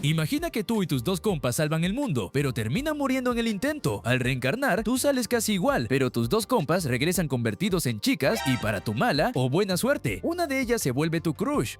Imagina que tú y tus dos compas salvan el mundo, pero terminan muriendo en el intento. Al reencarnar, tú sales casi igual, pero tus dos compas regresan convertidos en chicas y para tu mala o buena suerte, una de ellas se vuelve tu crush.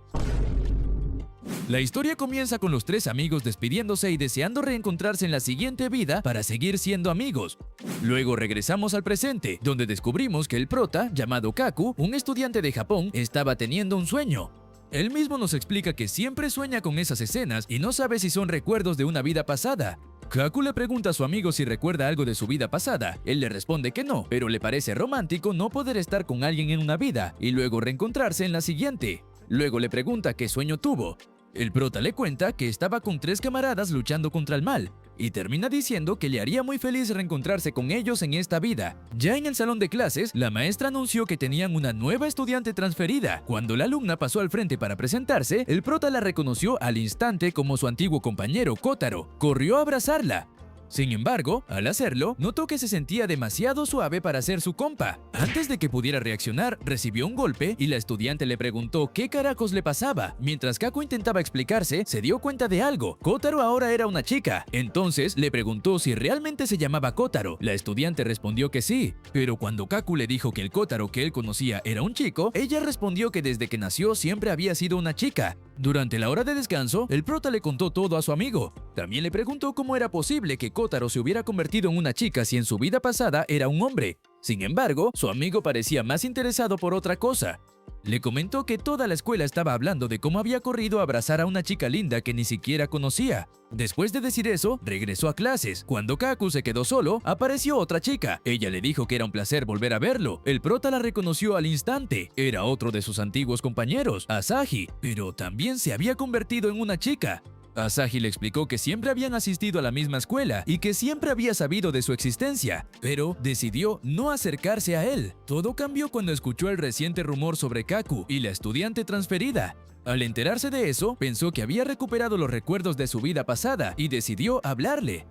La historia comienza con los tres amigos despidiéndose y deseando reencontrarse en la siguiente vida para seguir siendo amigos. Luego regresamos al presente, donde descubrimos que el prota, llamado Kaku, un estudiante de Japón, estaba teniendo un sueño. Él mismo nos explica que siempre sueña con esas escenas y no sabe si son recuerdos de una vida pasada. Kaku le pregunta a su amigo si recuerda algo de su vida pasada. Él le responde que no, pero le parece romántico no poder estar con alguien en una vida y luego reencontrarse en la siguiente. Luego le pregunta qué sueño tuvo. El prota le cuenta que estaba con tres camaradas luchando contra el mal, y termina diciendo que le haría muy feliz reencontrarse con ellos en esta vida. Ya en el salón de clases, la maestra anunció que tenían una nueva estudiante transferida. Cuando la alumna pasó al frente para presentarse, el prota la reconoció al instante como su antiguo compañero Kotaro. Corrió a abrazarla. Sin embargo, al hacerlo, notó que se sentía demasiado suave para ser su compa. Antes de que pudiera reaccionar, recibió un golpe y la estudiante le preguntó qué carajos le pasaba. Mientras Kaku intentaba explicarse, se dio cuenta de algo. Kotaro ahora era una chica. Entonces le preguntó si realmente se llamaba Kotaro. La estudiante respondió que sí, pero cuando Kaku le dijo que el Kotaro que él conocía era un chico, ella respondió que desde que nació siempre había sido una chica. Durante la hora de descanso, el prota le contó todo a su amigo. También le preguntó cómo era posible que Kotaro se hubiera convertido en una chica si en su vida pasada era un hombre. Sin embargo, su amigo parecía más interesado por otra cosa. Le comentó que toda la escuela estaba hablando de cómo había corrido a abrazar a una chica linda que ni siquiera conocía. Después de decir eso, regresó a clases. Cuando Kaku se quedó solo, apareció otra chica. Ella le dijo que era un placer volver a verlo. El prota la reconoció al instante. Era otro de sus antiguos compañeros, Asahi, pero también se había convertido en una chica. Asahi le explicó que siempre habían asistido a la misma escuela y que siempre había sabido de su existencia, pero decidió no acercarse a él. Todo cambió cuando escuchó el reciente rumor sobre Kaku y la estudiante transferida. Al enterarse de eso, pensó que había recuperado los recuerdos de su vida pasada y decidió hablarle.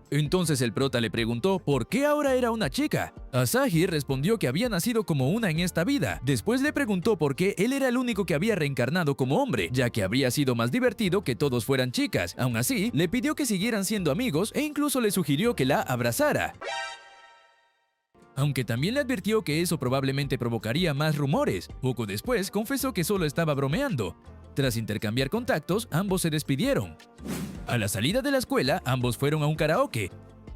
Entonces el prota le preguntó por qué ahora era una chica. Asahi respondió que había nacido como una en esta vida. Después le preguntó por qué él era el único que había reencarnado como hombre, ya que habría sido más divertido que todos fueran chicas. Aún así, le pidió que siguieran siendo amigos e incluso le sugirió que la abrazara. Aunque también le advirtió que eso probablemente provocaría más rumores. Poco después, confesó que solo estaba bromeando. Tras intercambiar contactos, ambos se despidieron. A la salida de la escuela, ambos fueron a un karaoke.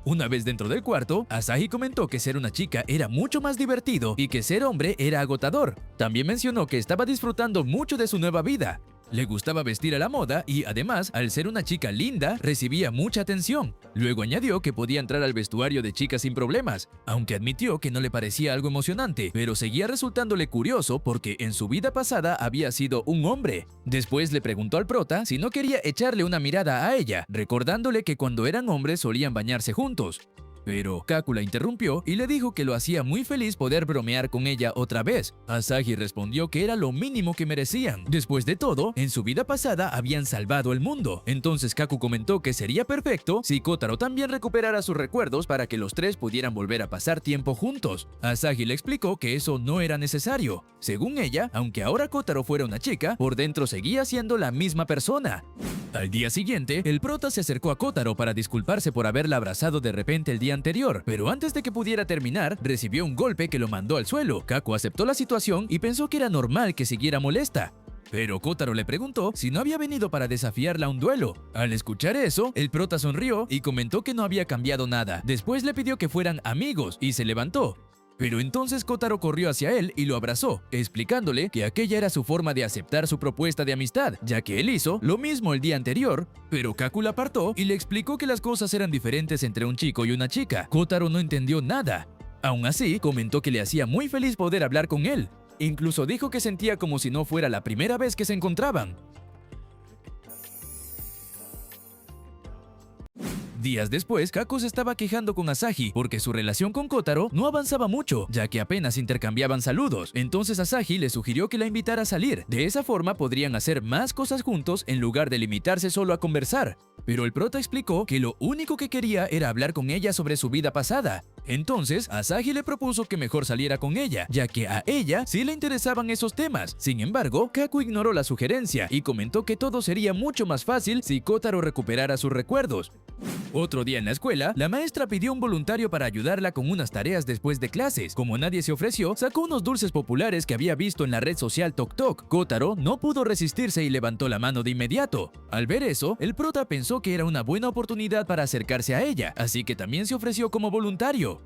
Una vez dentro del cuarto, Asahi comentó que ser una chica era mucho más divertido y que ser hombre era agotador. También mencionó que estaba disfrutando mucho de su nueva vida. Le gustaba vestir a la moda y, además, al ser una chica linda, recibía mucha atención. Luego añadió que podía entrar al vestuario de chicas sin problemas, aunque admitió que no le parecía algo emocionante, pero seguía resultándole curioso porque en su vida pasada había sido un hombre. Después le preguntó al prota si no quería echarle una mirada a ella, recordándole que cuando eran hombres solían bañarse juntos. Pero Kaku la interrumpió y le dijo que lo hacía muy feliz poder bromear con ella otra vez. Asahi respondió que era lo mínimo que merecían. Después de todo, en su vida pasada habían salvado el mundo. Entonces Kaku comentó que sería perfecto si Kotaro también recuperara sus recuerdos para que los tres pudieran volver a pasar tiempo juntos. Asahi le explicó que eso no era necesario. Según ella, aunque ahora Kotaro fuera una chica, por dentro seguía siendo la misma persona. Al día siguiente, el prota se acercó a Kotaro para disculparse por haberla abrazado de repente el día anterior, pero antes de que pudiera terminar, recibió un golpe que lo mandó al suelo. Kaku aceptó la situación y pensó que era normal que siguiera molesta. Pero Kotaro le preguntó si no había venido para desafiarla a un duelo. Al escuchar eso, el prota sonrió y comentó que no había cambiado nada. Después le pidió que fueran amigos y se levantó. Pero entonces Kotaro corrió hacia él y lo abrazó, explicándole que aquella era su forma de aceptar su propuesta de amistad, ya que él hizo lo mismo el día anterior. Pero Kaku la apartó y le explicó que las cosas eran diferentes entre un chico y una chica. Kotaro no entendió nada. Aún así, comentó que le hacía muy feliz poder hablar con él. Incluso dijo que sentía como si no fuera la primera vez que se encontraban. Días después, Kaku se estaba quejando con Asahi porque su relación con Kotaro no avanzaba mucho, ya que apenas intercambiaban saludos. Entonces Asahi le sugirió que la invitara a salir. De esa forma podrían hacer más cosas juntos en lugar de limitarse solo a conversar. Pero el prota explicó que lo único que quería era hablar con ella sobre su vida pasada. Entonces, Asahi le propuso que mejor saliera con ella, ya que a ella sí le interesaban esos temas. Sin embargo, Kaku ignoró la sugerencia y comentó que todo sería mucho más fácil si Kotaro recuperara sus recuerdos. Otro día en la escuela, la maestra pidió un voluntario para ayudarla con unas tareas después de clases. Como nadie se ofreció, sacó unos dulces populares que había visto en la red social TokTok. Kotaro no pudo resistirse y levantó la mano de inmediato. Al ver eso, el prota pensó que era una buena oportunidad para acercarse a ella, así que también se ofreció como voluntario.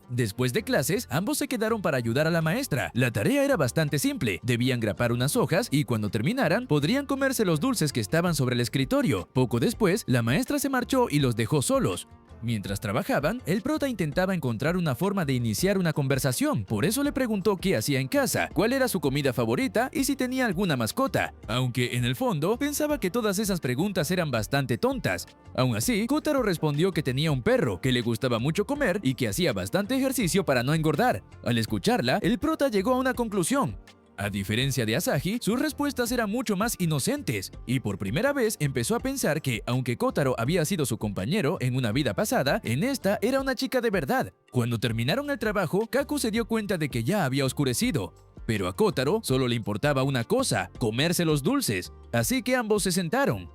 Después de clases, ambos se quedaron para ayudar a la maestra. La tarea era bastante simple, debían grapar unas hojas y cuando terminaran, podrían comerse los dulces que estaban sobre el escritorio. Poco después, la maestra se marchó y los dejó solos. Mientras trabajaban, el prota intentaba encontrar una forma de iniciar una conversación, por eso le preguntó qué hacía en casa, cuál era su comida favorita y si tenía alguna mascota, aunque en el fondo pensaba que todas esas preguntas eran bastante tontas. Aún así, Kotaro respondió que tenía un perro, que le gustaba mucho comer y que hacía bastante ejercicio para no engordar. Al escucharla, el prota llegó a una conclusión. A diferencia de Asahi, sus respuestas eran mucho más inocentes, y por primera vez empezó a pensar que, aunque Kotaro había sido su compañero en una vida pasada, en esta era una chica de verdad. Cuando terminaron el trabajo, Kaku se dio cuenta de que ya había oscurecido. Pero a Kotaro solo le importaba una cosa, comerse los dulces, así que ambos se sentaron.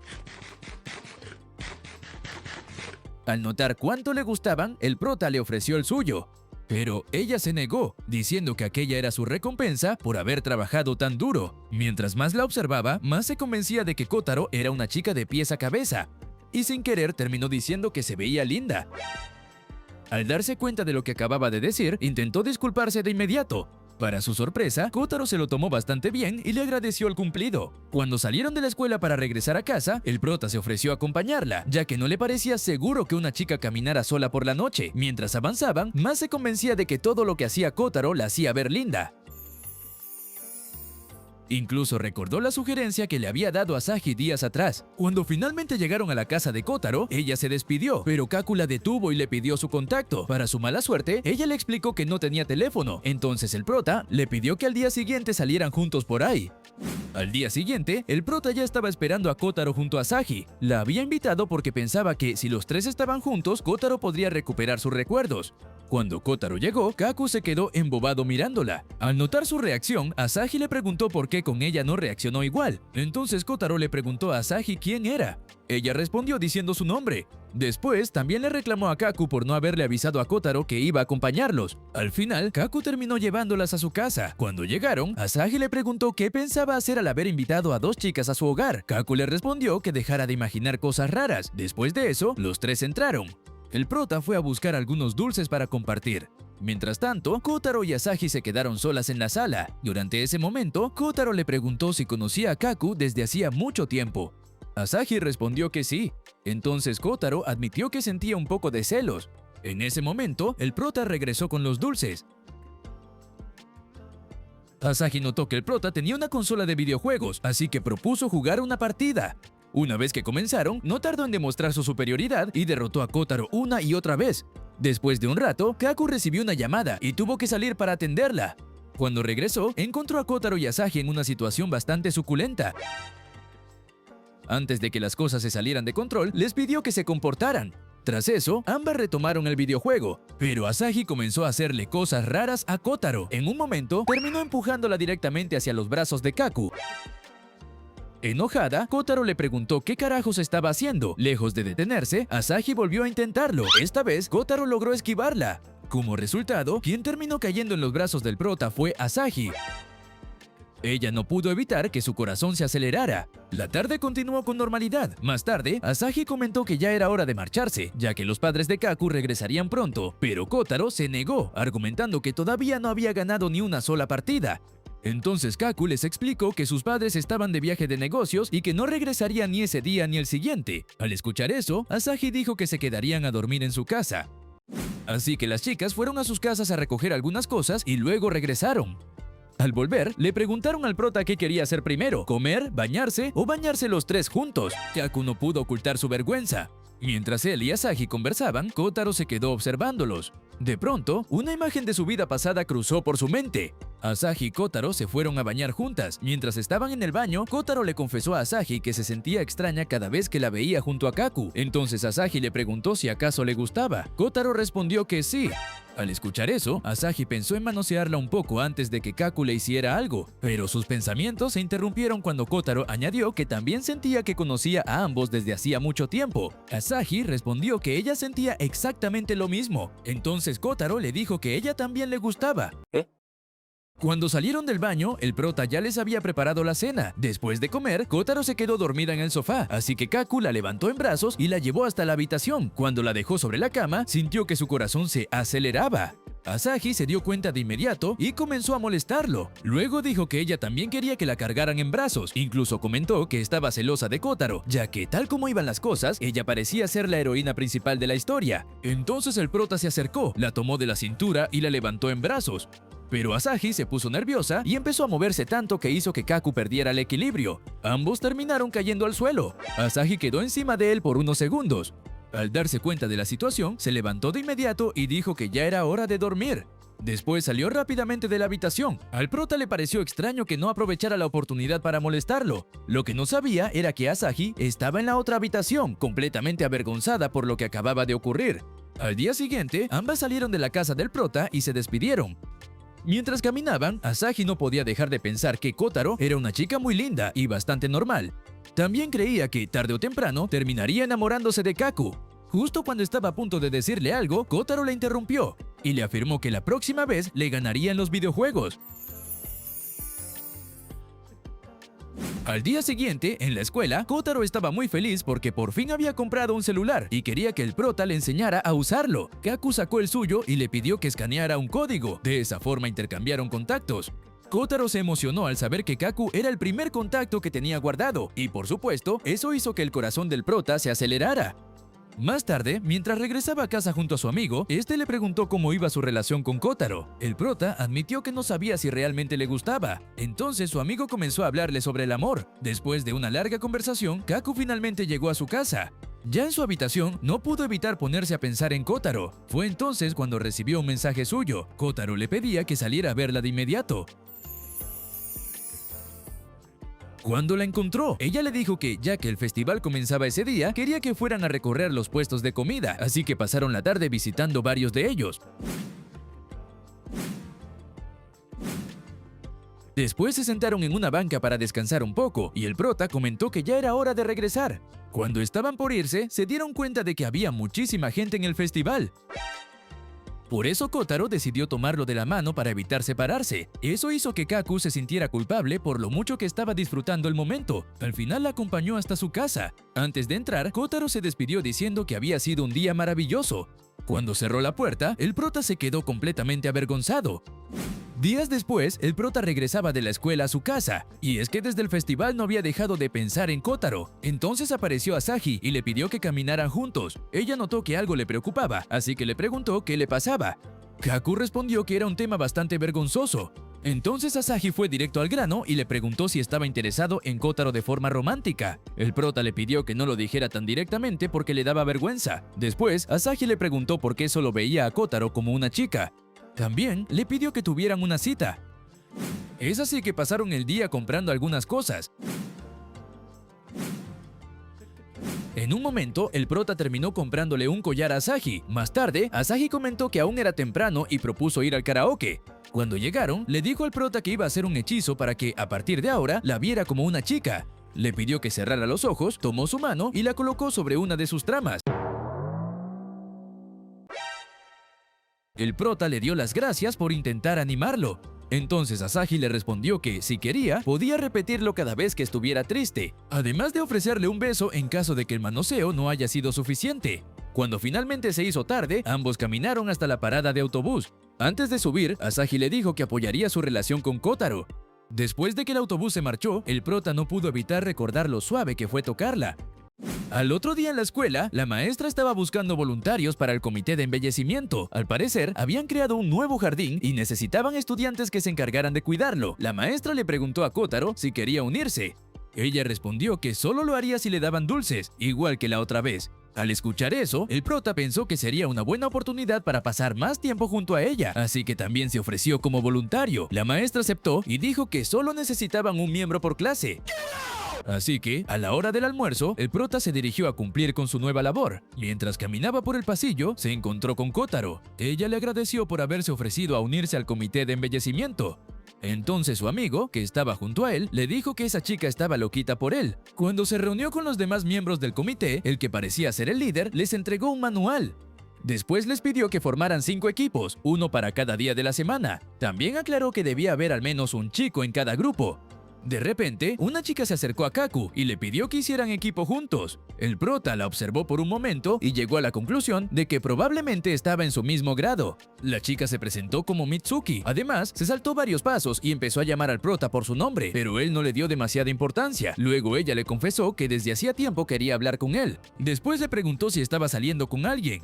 Al notar cuánto le gustaban, el prota le ofreció el suyo. Pero ella se negó, diciendo que aquella era su recompensa por haber trabajado tan duro. Mientras más la observaba, más se convencía de que Kotaro era una chica de pies a cabeza, y sin querer terminó diciendo que se veía linda. Al darse cuenta de lo que acababa de decir, intentó disculparse de inmediato. Para su sorpresa, Kotaro se lo tomó bastante bien y le agradeció el cumplido. Cuando salieron de la escuela para regresar a casa, el prota se ofreció a acompañarla, ya que no le parecía seguro que una chica caminara sola por la noche. Mientras avanzaban, más se convencía de que todo lo que hacía Kotaro la hacía ver linda. Incluso recordó la sugerencia que le había dado Asahi días atrás. Cuando finalmente llegaron a la casa de Kotaro, ella se despidió, pero Kaku la detuvo y le pidió su contacto. Para su mala suerte, ella le explicó que no tenía teléfono, entonces el prota le pidió que al día siguiente salieran juntos por ahí. Al día siguiente, el prota ya estaba esperando a Kotaro junto a Asahi. La había invitado porque pensaba que si los tres estaban juntos, Kotaro podría recuperar sus recuerdos. Cuando Kotaro llegó, Kaku se quedó embobado mirándola. Al notar su reacción, Asahi le preguntó por qué con ella no reaccionó igual. Entonces Kotaro le preguntó a Asahi quién era. Ella respondió diciendo su nombre. Después, también le reclamó a Kaku por no haberle avisado a Kotaro que iba a acompañarlos. Al final, Kaku terminó llevándolas a su casa. Cuando llegaron, Asahi le preguntó qué pensaba hacer al haber invitado a dos chicas a su hogar. Kaku le respondió que dejara de imaginar cosas raras. Después de eso, los tres entraron. El prota fue a buscar algunos dulces para compartir. Mientras tanto, Kotaro y Asahi se quedaron solas en la sala. Durante ese momento, Kotaro le preguntó si conocía a Kaku desde hacía mucho tiempo. Asahi respondió que sí. Entonces Kotaro admitió que sentía un poco de celos. En ese momento, el prota regresó con los dulces. Asahi notó que el prota tenía una consola de videojuegos, así que propuso jugar una partida. Una vez que comenzaron, no tardó en demostrar su superioridad y derrotó a Kotaro una y otra vez. Después de un rato, Kaku recibió una llamada y tuvo que salir para atenderla. Cuando regresó, encontró a Kotaro y Asahi en una situación bastante suculenta. Antes de que las cosas se salieran de control, les pidió que se comportaran. Tras eso, ambas retomaron el videojuego, pero Asahi comenzó a hacerle cosas raras a Kotaro. En un momento, terminó empujándola directamente hacia los brazos de Kaku. Enojada, Kotaro le preguntó qué carajos estaba haciendo. Lejos de detenerse, Asahi volvió a intentarlo. Esta vez, Kotaro logró esquivarla. Como resultado, quien terminó cayendo en los brazos del prota fue Asahi. Ella no pudo evitar que su corazón se acelerara. La tarde continuó con normalidad. Más tarde, Asahi comentó que ya era hora de marcharse, ya que los padres de Kaku regresarían pronto, pero Kotaro se negó, argumentando que todavía no había ganado ni una sola partida. Entonces Kaku les explicó que sus padres estaban de viaje de negocios y que no regresarían ni ese día ni el siguiente. Al escuchar eso, Asahi dijo que se quedarían a dormir en su casa. Así que las chicas fueron a sus casas a recoger algunas cosas y luego regresaron. Al volver, le preguntaron al prota qué quería hacer primero, comer, bañarse o bañarse los tres juntos. Kaku no pudo ocultar su vergüenza. Mientras él y Asahi conversaban, Kotaro se quedó observándolos. De pronto, una imagen de su vida pasada cruzó por su mente. Asahi y Kotaro se fueron a bañar juntas. Mientras estaban en el baño, Kotaro le confesó a Asahi que se sentía extraña cada vez que la veía junto a Kaku. Entonces Asahi le preguntó si acaso le gustaba. Kotaro respondió que sí. Al escuchar eso, Asahi pensó en manosearla un poco antes de que Kaku le hiciera algo, pero sus pensamientos se interrumpieron cuando Kotaro añadió que también sentía que conocía a ambos desde hacía mucho tiempo. Asahi respondió que ella sentía exactamente lo mismo. Entonces Kotaro le dijo que ella también le gustaba. Cuando salieron del baño, el prota ya les había preparado la cena. Después de comer, Kotaro se quedó dormida en el sofá, así que Kaku la levantó en brazos y la llevó hasta la habitación. Cuando la dejó sobre la cama, sintió que su corazón se aceleraba. Asahi se dio cuenta de inmediato y comenzó a molestarlo. Luego dijo que ella también quería que la cargaran en brazos. Incluso comentó que estaba celosa de Kotaro, ya que tal como iban las cosas, ella parecía ser la heroína principal de la historia. Entonces el prota se acercó, la tomó de la cintura y la levantó en brazos. Pero Asahi se puso nerviosa y empezó a moverse tanto que hizo que Kaku perdiera el equilibrio. Ambos terminaron cayendo al suelo. Asahi quedó encima de él por unos segundos. Al darse cuenta de la situación, se levantó de inmediato y dijo que ya era hora de dormir. Después salió rápidamente de la habitación. Al prota le pareció extraño que no aprovechara la oportunidad para molestarlo. Lo que no sabía era que Asahi estaba en la otra habitación, completamente avergonzada por lo que acababa de ocurrir. Al día siguiente, ambas salieron de la casa del prota y se despidieron. Mientras caminaban, Asahi no podía dejar de pensar que Kotaro era una chica muy linda y bastante normal. También creía que, tarde o temprano, terminaría enamorándose de Kaku. Justo cuando estaba a punto de decirle algo, Kotaro la interrumpió y le afirmó que la próxima vez le ganaría en los videojuegos. Al día siguiente, en la escuela, Kotaro estaba muy feliz porque por fin había comprado un celular y quería que el prota le enseñara a usarlo. Kaku sacó el suyo y le pidió que escaneara un código. De esa forma intercambiaron contactos. Kotaro se emocionó al saber que Kaku era el primer contacto que tenía guardado y, por supuesto, eso hizo que el corazón del prota se acelerara. Más tarde, mientras regresaba a casa junto a su amigo, este le preguntó cómo iba su relación con Kotaro. El prota admitió que no sabía si realmente le gustaba. Entonces su amigo comenzó a hablarle sobre el amor. Después de una larga conversación, Kaku finalmente llegó a su casa. Ya en su habitación, no pudo evitar ponerse a pensar en Kotaro. Fue entonces cuando recibió un mensaje suyo. Kotaro le pedía que saliera a verla de inmediato. Cuando la encontró, ella le dijo que, ya que el festival comenzaba ese día, quería que fueran a recorrer los puestos de comida, así que pasaron la tarde visitando varios de ellos. Después se sentaron en una banca para descansar un poco, y el prota comentó que ya era hora de regresar. Cuando estaban por irse, se dieron cuenta de que había muchísima gente en el festival. Por eso Kotaro decidió tomarlo de la mano para evitar separarse. Eso hizo que Kaku se sintiera culpable por lo mucho que estaba disfrutando el momento. Al final la acompañó hasta su casa. Antes de entrar, Kotaro se despidió diciendo que había sido un día maravilloso. Cuando cerró la puerta, el prota se quedó completamente avergonzado. Días después, el prota regresaba de la escuela a su casa, y es que desde el festival no había dejado de pensar en Kotaro. Entonces apareció Asahi y le pidió que caminaran juntos. Ella notó que algo le preocupaba, así que le preguntó qué le pasaba. Kaku respondió que era un tema bastante vergonzoso. Entonces Asahi fue directo al grano y le preguntó si estaba interesado en Kotaro de forma romántica. El prota le pidió que no lo dijera tan directamente porque le daba vergüenza. Después, Asahi le preguntó por qué solo veía a Kotaro como una chica. También le pidió que tuvieran una cita. Es así que pasaron el día comprando algunas cosas. En un momento, el prota terminó comprándole un collar a Asahi. Más tarde, Asahi comentó que aún era temprano y propuso ir al karaoke. Cuando llegaron, le dijo al prota que iba a hacer un hechizo para que, a partir de ahora, la viera como una chica. Le pidió que cerrara los ojos, tomó su mano y la colocó sobre una de sus tramas. El prota le dio las gracias por intentar animarlo. Entonces Asahi le respondió que, si quería, podía repetirlo cada vez que estuviera triste, además de ofrecerle un beso en caso de que el manoseo no haya sido suficiente. Cuando finalmente se hizo tarde, ambos caminaron hasta la parada de autobús. Antes de subir, Asahi le dijo que apoyaría su relación con Kotaro. Después de que el autobús se marchó, el prota no pudo evitar recordar lo suave que fue tocarla. Al otro día en la escuela, la maestra estaba buscando voluntarios para el comité de embellecimiento. Al parecer, habían creado un nuevo jardín y necesitaban estudiantes que se encargaran de cuidarlo. La maestra le preguntó a Kotaro si quería unirse. Ella respondió que solo lo haría si le daban dulces, igual que la otra vez. Al escuchar eso, el prota pensó que sería una buena oportunidad para pasar más tiempo junto a ella, así que también se ofreció como voluntario. La maestra aceptó y dijo que solo necesitaban un miembro por clase. Así que, a la hora del almuerzo, el prota se dirigió a cumplir con su nueva labor. Mientras caminaba por el pasillo, se encontró con Kotaro. Ella le agradeció por haberse ofrecido a unirse al comité de embellecimiento. Entonces su amigo, que estaba junto a él, le dijo que esa chica estaba loquita por él. Cuando se reunió con los demás miembros del comité, el que parecía ser el líder, les entregó un manual. Después les pidió que formaran 5 equipos, uno para cada día de la semana. También aclaró que debía haber al menos un chico en cada grupo. De repente, una chica se acercó a Kaku y le pidió que hicieran equipo juntos. El prota la observó por un momento y llegó a la conclusión de que probablemente estaba en su mismo grado. La chica se presentó como Mitsuki. Además, se saltó varios pasos y empezó a llamar al prota por su nombre, pero él no le dio demasiada importancia. Luego ella le confesó que desde hacía tiempo quería hablar con él. Después le preguntó si estaba saliendo con alguien.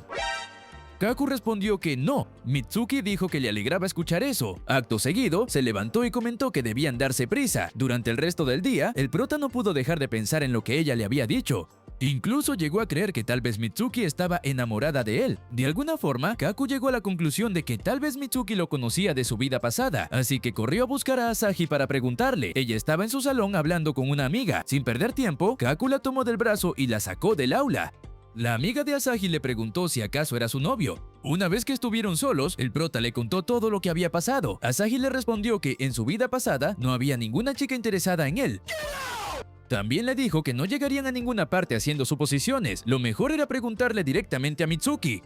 Kaku respondió que no. Mitsuki dijo que le alegraba escuchar eso. Acto seguido, se levantó y comentó que debían darse prisa. Durante el resto del día, el prota no pudo dejar de pensar en lo que ella le había dicho. Incluso llegó a creer que tal vez Mitsuki estaba enamorada de él. De alguna forma, Kaku llegó a la conclusión de que tal vez Mitsuki lo conocía de su vida pasada, así que corrió a buscar a Asahi para preguntarle. Ella estaba en su salón hablando con una amiga. Sin perder tiempo, Kaku la tomó del brazo y la sacó del aula. La amiga de Asahi le preguntó si acaso era su novio. Una vez que estuvieron solos, el prota le contó todo lo que había pasado. Asahi le respondió que en su vida pasada no había ninguna chica interesada en él. También le dijo que no llegarían a ninguna parte haciendo suposiciones. Lo mejor era preguntarle directamente a Mitsuki.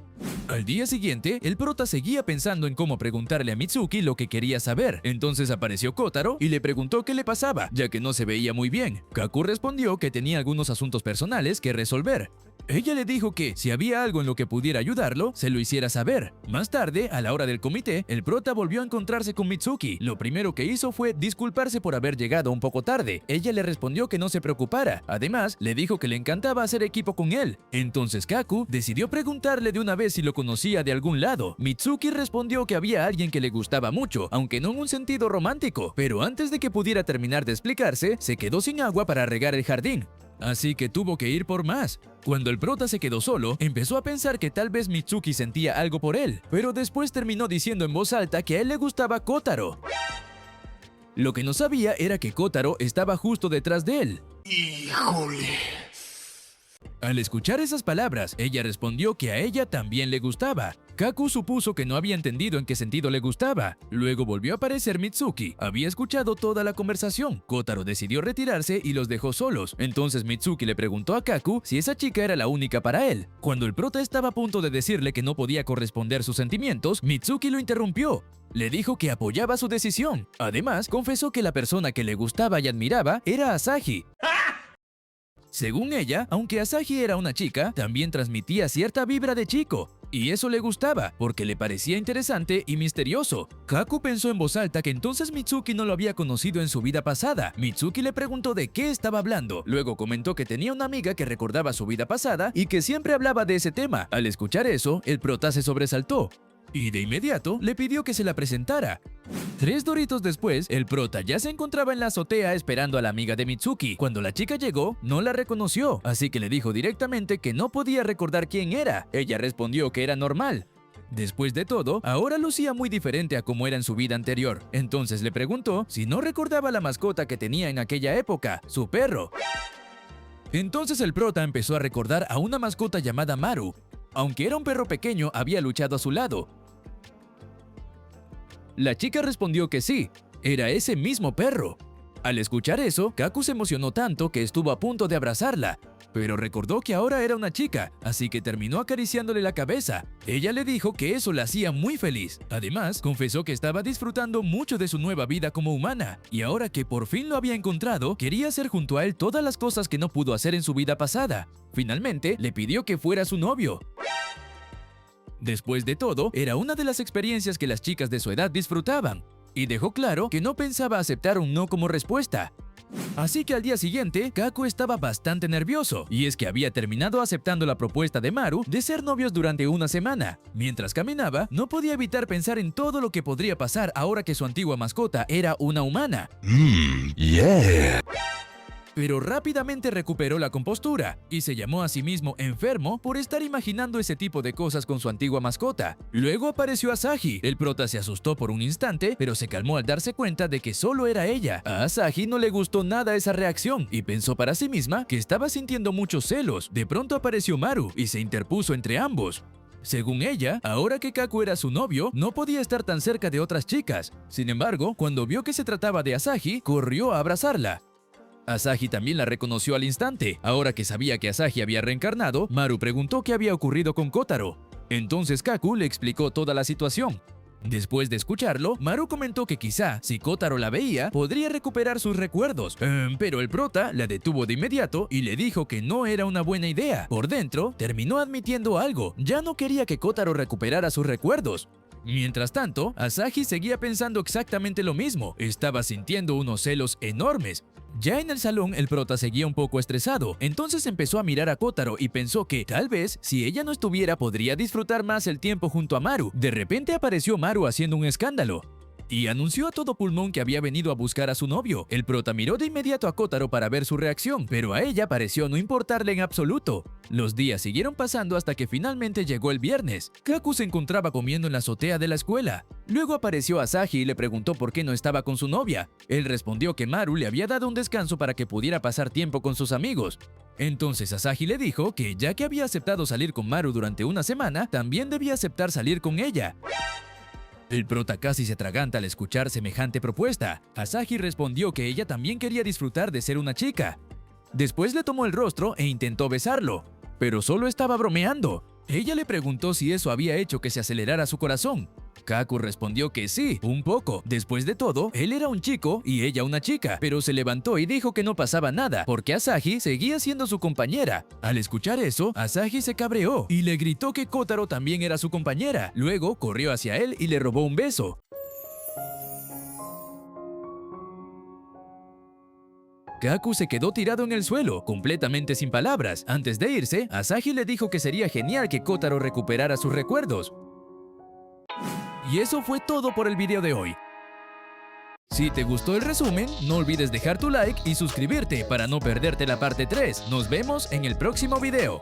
Al día siguiente, el prota seguía pensando en cómo preguntarle a Mitsuki lo que quería saber. Entonces apareció Kotaro y le preguntó qué le pasaba, ya que no se veía muy bien. Kaku respondió que tenía algunos asuntos personales que resolver. Ella le dijo que, si había algo en lo que pudiera ayudarlo, se lo hiciera saber. Más tarde, a la hora del comité, el prota volvió a encontrarse con Mitsuki. Lo primero que hizo fue disculparse por haber llegado un poco tarde. Ella le respondió que no se preocupara. Además, le dijo que le encantaba hacer equipo con él. Entonces Kaku decidió preguntarle de una vez si lo conocía de algún lado. Mitsuki respondió que había alguien que le gustaba mucho, aunque no en un sentido romántico. Pero antes de que pudiera terminar de explicarse, se quedó sin agua para regar el jardín. Así que tuvo que ir por más. Cuando el prota se quedó solo, empezó a pensar que tal vez Mitsuki sentía algo por él, pero después terminó diciendo en voz alta que a él le gustaba Kotaro. Lo que no sabía era que Kotaro estaba justo detrás de él. ¡Híjole! Al escuchar esas palabras, ella respondió que a ella también le gustaba. Kaku supuso que no había entendido en qué sentido le gustaba. Luego volvió a aparecer Mitsuki. Había escuchado toda la conversación. Kotaro decidió retirarse y los dejó solos. Entonces Mitsuki le preguntó a Kaku si esa chica era la única para él. Cuando el prota estaba a punto de decirle que no podía corresponder sus sentimientos, Mitsuki lo interrumpió. Le dijo que apoyaba su decisión. Además, confesó que la persona que le gustaba y admiraba era Asahi. Según ella, aunque Asahi era una chica, también transmitía cierta vibra de chico. Y eso le gustaba, porque le parecía interesante y misterioso. Kaku pensó en voz alta que entonces Mitsuki no lo había conocido en su vida pasada. Mitsuki le preguntó de qué estaba hablando. Luego comentó que tenía una amiga que recordaba su vida pasada y que siempre hablaba de ese tema. Al escuchar eso, el prota se sobresaltó. Y de inmediato le pidió que se la presentara. 3 doritos después, el prota ya se encontraba en la azotea esperando a la amiga de Mitsuki. Cuando la chica llegó, no la reconoció, así que le dijo directamente que no podía recordar quién era. Ella respondió que era normal. Después de todo, ahora lucía muy diferente a como era en su vida anterior. Entonces le preguntó si no recordaba la mascota que tenía en aquella época, su perro. Entonces el prota empezó a recordar a una mascota llamada Maru. Aunque era un perro pequeño, había luchado a su lado. La chica respondió que sí, era ese mismo perro. Al escuchar eso, Kaku se emocionó tanto que estuvo a punto de abrazarla, pero recordó que ahora era una chica, así que terminó acariciándole la cabeza. Ella le dijo que eso la hacía muy feliz. Además, confesó que estaba disfrutando mucho de su nueva vida como humana, y ahora que por fin lo había encontrado, quería hacer junto a él todas las cosas que no pudo hacer en su vida pasada. Finalmente, le pidió que fuera su novio. Después de todo, era una de las experiencias que las chicas de su edad disfrutaban, y dejó claro que no pensaba aceptar un no como respuesta. Así que al día siguiente, Kaku estaba bastante nervioso, y es que había terminado aceptando la propuesta de Maru de ser novios durante una semana. Mientras caminaba, no podía evitar pensar en todo lo que podría pasar ahora que su antigua mascota era una humana. Yeah. pero rápidamente recuperó la compostura y se llamó a sí mismo enfermo por estar imaginando ese tipo de cosas con su antigua mascota. Luego apareció Asahi. El prota se asustó por un instante, pero se calmó al darse cuenta de que solo era ella. A Asahi no le gustó nada esa reacción y pensó para sí misma que estaba sintiendo muchos celos. De pronto apareció Maru y se interpuso entre ambos. Según ella, ahora que Kaku era su novio, no podía estar tan cerca de otras chicas. Sin embargo, cuando vio que se trataba de Asahi, corrió a abrazarla. Asahi también la reconoció al instante. Ahora que sabía que Asahi había reencarnado, Maru preguntó qué había ocurrido con Kotaro. Entonces Kaku le explicó toda la situación. Después de escucharlo, Maru comentó que quizá, si Kotaro la veía, podría recuperar sus recuerdos. Pero el prota la detuvo de inmediato y le dijo que no era una buena idea. Por dentro, terminó admitiendo algo. Ya no quería que Kotaro recuperara sus recuerdos. Mientras tanto, Asahi seguía pensando exactamente lo mismo. Estaba sintiendo unos celos enormes. Ya en el salón, el prota seguía un poco estresado, entonces empezó a mirar a Kotaro y pensó que, tal vez, si ella no estuviera, podría disfrutar más el tiempo junto a Maru. De repente apareció Maru haciendo un escándalo y anunció a todo pulmón que había venido a buscar a su novio. El prota miró de inmediato a Kotaro para ver su reacción, pero a ella pareció no importarle en absoluto. Los días siguieron pasando hasta que finalmente llegó el viernes. Kaku se encontraba comiendo en la azotea de la escuela. Luego apareció Asahi y le preguntó por qué no estaba con su novia. Él respondió que Maru le había dado un descanso para que pudiera pasar tiempo con sus amigos. Entonces Asahi le dijo que ya que había aceptado salir con Maru durante una semana, también debía aceptar salir con ella. El prota casi se atraganta al escuchar semejante propuesta. Asahi respondió que ella también quería disfrutar de ser una chica. Después le tomó el rostro e intentó besarlo, pero solo estaba bromeando. Ella le preguntó si eso había hecho que se acelerara su corazón. Kaku respondió que sí, un poco. Después de todo, él era un chico y ella una chica, pero se levantó y dijo que no pasaba nada, porque Asahi seguía siendo su compañera. Al escuchar eso, Asahi se cabreó y le gritó que Kotaro también era su compañera. Luego corrió hacia él y le robó un beso. Kaku se quedó tirado en el suelo, completamente sin palabras. Antes de irse, Asahi le dijo que sería genial que Kotaro recuperara sus recuerdos. Y eso fue todo por el video de hoy. Si te gustó el resumen, no olvides dejar tu like y suscribirte para no perderte la parte 3. Nos vemos en el próximo video.